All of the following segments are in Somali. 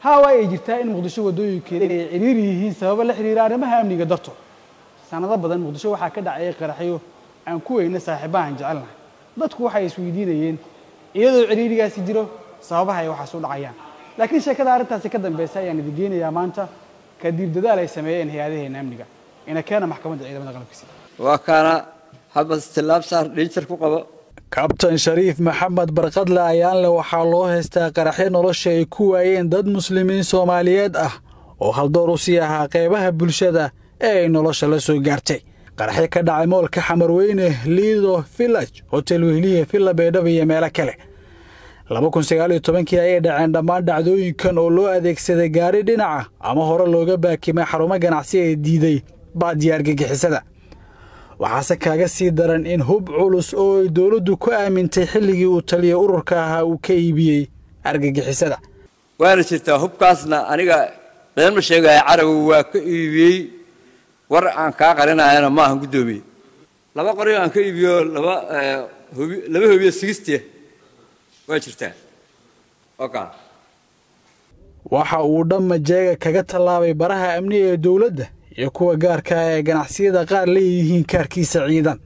ها way jirtaa in Muqdisho wadooyinkeeda ay ciriir yihiin sabab la xiriira arrimaha amniga darto sanado badan Muqdisho waxa ka dhacay qaraxyo aan ku weyna saaxiibahan jecelnahay dadku waxay isweydiinayeen iyadoo ciriirigaasi jiro sababaha ay waxa soo dhacayaan laakiin sheekada arintaasi ka dambeysay ayaan idin geenayaa maanta kadib dadaal ay sameeyeen hay'adaha amniga ina keena maxkamadda ciidamada qalabka sida waa kana habas tilaab saar dhijir ku qabo كابتن شريف محمد برقدله ayaan la waxa loo heystaa qaraxyo nolosha ay ku waayeen dad muslimiin Soomaaliyeed ah oo hal door u siiyaha qaybaha bulshada ee nolosha la soo gaartay qaraxyo ka dhacay moolka Xamarweyne Lido Village Hotel Wehliya Villa Beedhabo iyo meelo kale 2019 ay dhaceen dhammaan dhacdooyinkan oo loo adeegsaday gaari dhinaca ama hore looga baakimay xarumo ganacsi ee diiday baadiyaar gagixisada waxaase kaaga sii daran in hub culus oo dawladdu ku aamintay xilligii uu taliye ururka ahaa uu ka iibiyay argagixisada waana jirtaa hubkaasna aniga been ma sheegay carawi waa ka iibiyay war aan ka qarinayna ma ahan gudoomiye laba qori aan ka iibiyo laba hubiyo 60 waa jirtaa waxa uu dhamma jeega kaga talaabay baraha amniga ee dawladda iyo kuwa gaarka ah ee ganacsiyada qaar leeyihiin kaarkiisa ciidan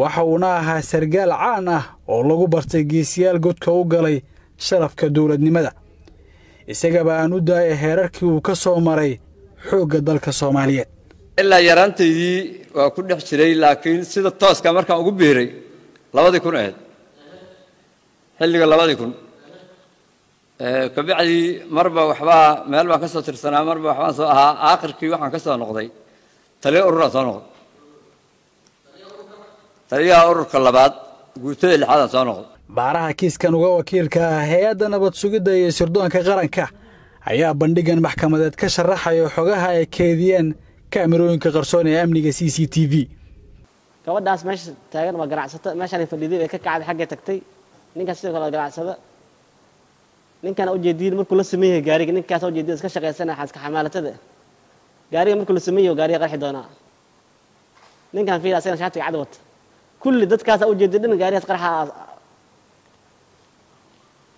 waxa uu ahaa sargaal caan ah oo lagu bartay geesiyaal godka u galay sharafka dawladnimada isaga baan u daayay heerarkii uu ka soo maray xoogga dalka Soomaaliyeed ilaa yaraantaydii waa ku dhex jiray laakiin sida tooska markaan ugu biiray 2000 ahayd xilliga 2000 kabacdi marba waxba meel baan ka soo tirsanaa marba waxaan soo ahaa aakhirkii waxaan ka soo noqday taliye urur soo noqday taliye ururka labaad guutada lixaad soo noqday baaraha kiiskan uga wakiilka hay'adda nabad sugidda iyo sirdoonka qaranka ayaa bandhigan maxkamadeed ka sharaxayo xogaha ay keediyeen kaamirooyinka qarsoon ee amniga CCTV gabadhaas meesha taagan waa ganacsata meeshan fadhiday ee ka kacday xagga tagtay ninkaas sidoo kale ganacsada ninkan u jeedin markuu la sameeyay gaariga ninkaas oo jeedin iska shaqeysana xaska xamaalatada gaariga markuu la sameeyo gaariga qarxi doona ninkan fiir asana shaati cad wata kulli dadkaas u jeedin gaarigaas qarxa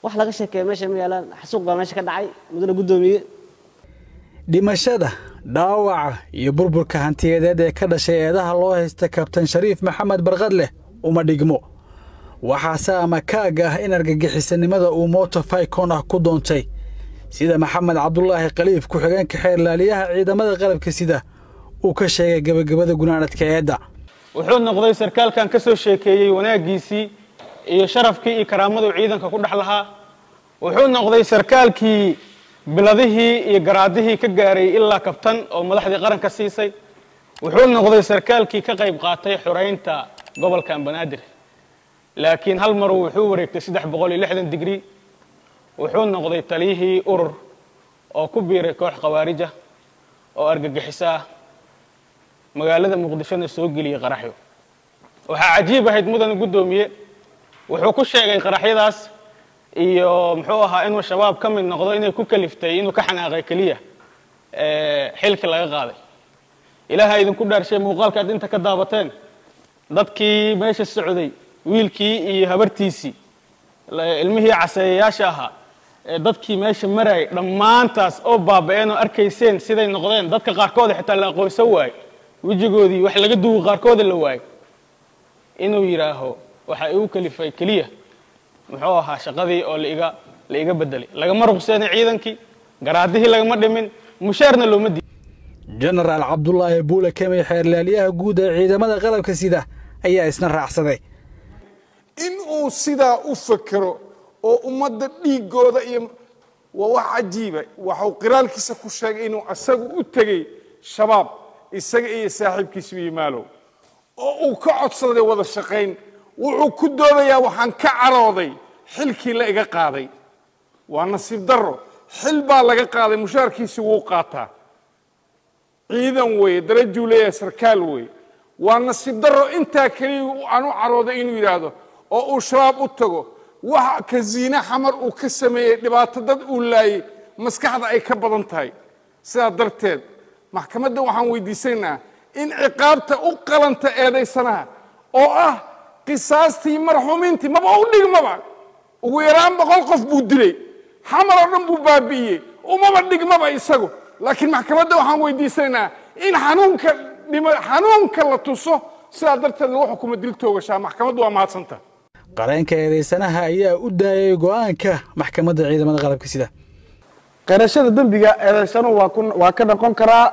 wax laga sheekay meesha ma yaalaan xasuuq baa meesha ka dhacay mudana gudoomiye dhimashada dhaawaca iyo burburka hantiyadeed ee ka dhashay eedaha loo haysta Kabtan Shariif Maxamed Barqadle uma dhigmo waxaase ama kaaga ah in argagixisanimada uu mooto Faykon ah ku doontay sida Maxamed Cabdullaahi Qaliif ku xigeenka xeer laaliyaha ciidamada qalabka sida uu ka sheegay gabagabada gunaanadka eedda wuxuu noqday sarkaalkan ka soo sheekeeyay wanaagiisii iyo sharafkii iyo karaamadu ciidanka ku dhaxlaha wuxuu noqday sarkaalkii biladihii iyo garaadihii ka gaaray ilaa kabtan oo madaxdii qaranka siisay wuxuu noqday sarkaalkii ka qayb qaatay xureynta gobolka Banaadir laakiin hal mar wuxuu wareegtay 360 degree wuxuu noqday taliyihii urur oo ku biiray koox qawaarija oo argagixisa magaalada Muqdisho soo geliyay qaraxyo waxa cajiib ahayd mudan gudoomiye wuxuu ku sheegay qaraxyadaas iyo muxuu ahaa inuu shabaab ka mid noqdo inay ku kaliftay inuu ka xanaaqay kaliya xilka laga qaaday ilaahay idinku dhaarshay muuqaalka inta ka daabateen dadkii meesha socday wiilkii iyo habartiisi ilmihii casayaasha ahaa dadkii meesha maray dhamaantaas oo baaba'een oo arkayseen siday noqdeen dadka qaarkood xitaa la aqoonsan waay wajigoodii wax laga duugo qaarkood la waay inuu yiraaho waxa uu kalifay kaliya muxuu ahaa shaqadii oo la iga bedelay laga marquseen ciidankii garaadihii laga ma dhimin mushaarna looma diin General Cabdullaahi Buule Kamay xeer laaliyaha guud ee ciidamada qalabka sida ayaa isna raacsaday in uu sida u fakaro oo ummadda dhiigooda iyo wax cajiib ah waxa qiraalkiisa ku sheegay inuu asagu u tagay shabaab isaga iyo saaxiibkiisu yimaalo oo uu ka codsaday wada shaqeyn wuxuu ku doodayaa waxaan ka carooday xilkii la iga qaaday waa nasiib darro xil baa laga qaaday mushaarkiisa wuu qaataa ciidan weeye darajuu leeyahay sarkaal weeye waa nasiib darro intaa kaliya aan u carooday inuu yiraahdo oo uu shabaab u tago waxa ka ziina xamar uu ka sameeyay dhibaato dad uu laayay maskaxda ay ka badan tahay sidaa darteed maxkamadda waxaan weydiisanaynaa in ciqaabta u qalanta eedaysanaha oo ah qisaastii marxuumiintii maba u dhigmaba ugu yaraan 100 qof buu dilay xamar oo dhan buu baabi'iyay umaba dhigmaba isagu laakiin maxkamadda waxaan weydiisanaynaa in xanuunka la tuso sidaa darteed lagu xukumo dil toogashaa maxkamaddu waa mahadsantaha qareenka eedeysanaha ayaa u daayay go'aanka maxkamadda ciidamada qalabka sida qirashada dembiga eedeysanu waa ka noqon karaa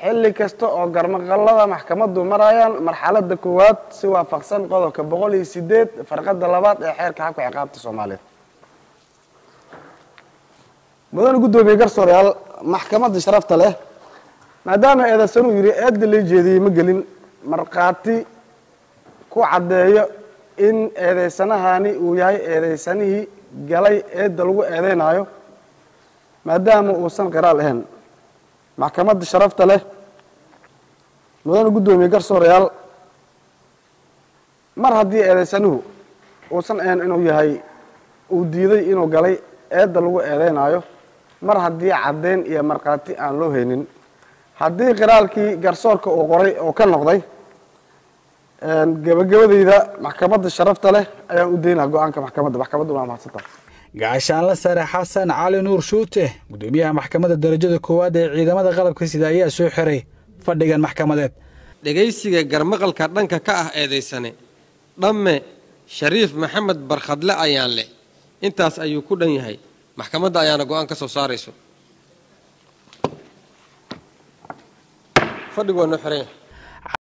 xilli kasta oo garmaqallada maxkamaddu marayaan marxaladda koowaad si waafaqsan qodobka 108 farqada 2 ee xeerka habka ciqaabta Soomaaliyeed mudane gudoomiye garsoorayaal maxkamadda sharafta leh maadaama eedeysanu yiri eedda la jeediyay ma gelin marqaati ku cadeeyo in eedeysanahani uu yahay eedeysanihii galay eedda lagu eedeynayo maadaama uusan qiraal ahayn maxkamadda sharafta leh mudane gudoomiye garsoorayaal mar haddii eedeysanuhu uusan ahayn inuu yahay uu diiday inuu galay eedda lagu eedeynayo mar haddii caddeyn iyo markhaati aan loo haynin haddii qiraalkii garsoorka uu qoray oo ka noqday gabagabadayda maxkamadda sharafta leh ayaan u daynaa go'aanka maxkamadda waa mahadsantahay gaashaanle sare xasan cali nuur shuute gudoomiyaha maxkamadda darajada koowaad ee ciidamada qalabka sida ayaa soo xiray fadhigan maxkamadeed dhegaysiga garmaqalka dhanka ka ah eedeysane dhamme shariif maxamed barkhadle ayaan leh intaas ayuu ku dhan yahay maxkamadda ayaana go'aan ka soo saarayso fadhigu waa noo xiran yahay